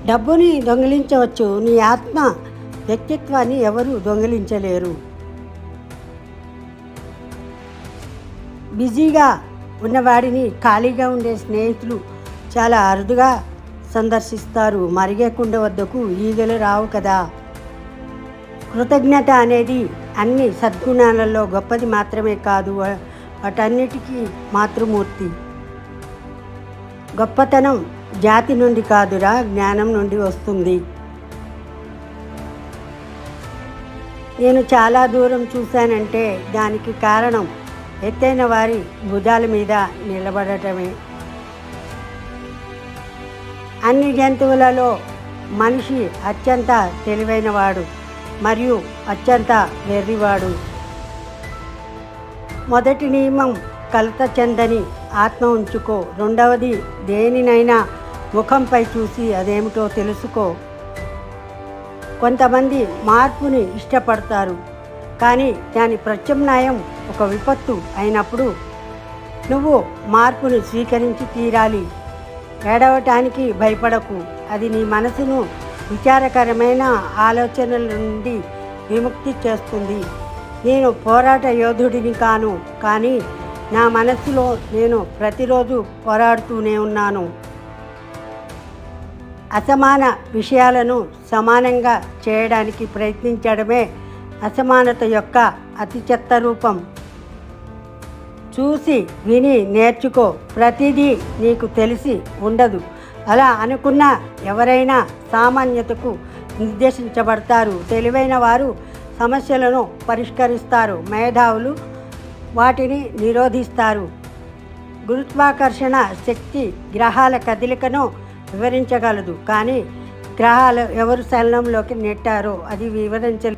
డబ్బుని దొంగిలించవచ్చు, నీ ఆత్మ వ్యక్తిత్వాన్ని ఎవరు దొంగిలించలేరు. బిజీగా ఉన్నవాడిని ఖాళీగా ఉండే స్నేహితులు చాలా అరుదుగా సందర్శిస్తారు. మరిగే కుండ వద్దకు ఈగలు రావు కదా. కృతజ్ఞత అనేది అన్ని సద్గుణాలలో గొప్పది మాత్రమే కాదు, వాటన్నిటికీ మాతృమూర్తి. గొప్పతనం జాతి నుండి కాదురా, జ్ఞానం నుండి వస్తుంది. నేను చాలా దూరం చూశానంటే దానికి కారణం ఎత్తైన వారి భుజాల మీద నిలబడటమే. అన్ని జంతువులలో మనిషి అత్యంత తెలివైనవాడు మరియు అత్యంత వెర్రివాడు. మొదటి నియమం కలత చెందని ఆత్మ ఉంచుకో. రెండవది, దేనినైనా ముఖంపై చూసి అదేమిటో తెలుసుకో. కొంతమంది మార్పుని ఇష్టపడతారు, కానీ దాని ప్రత్యామ్నాయం ఒక విపత్తు అయినప్పుడు నువ్వు మార్పుని స్వీకరించి తీరాలి. ఏడవటానికి భయపడకు, అది నీ మనసును విచారకరమైన ఆలోచనల నుండి విముక్తి చేస్తుంది. నేను పోరాట యోధుడిని కాను, కానీ నా మనస్సులో నేను ప్రతిరోజు పోరాడుతూనే ఉన్నాను. అసమాన విషయాలను సమానంగా చేయడానికి ప్రయత్నించడమే అసమానత యొక్క అతి చెత్త రూపం. చూసి విని నేర్చుకో. ప్రతిదీ నీకు తెలిసి ఉండదు. అలా అనుకున్న ఎవరైనా సామాన్యతకు నిర్దేశించబడతారు. తెలివైన వారు సమస్యలను పరిష్కరిస్తారు, మేధావులు వాటిని నిరోధిస్తారు. గురుత్వాకర్షణ శక్తి గ్రహాల కదలికను వివరించగలదు, కానీ గ్రహాలు ఎవరు చలనంలోకి నెట్టారో అది వివరించలేదు.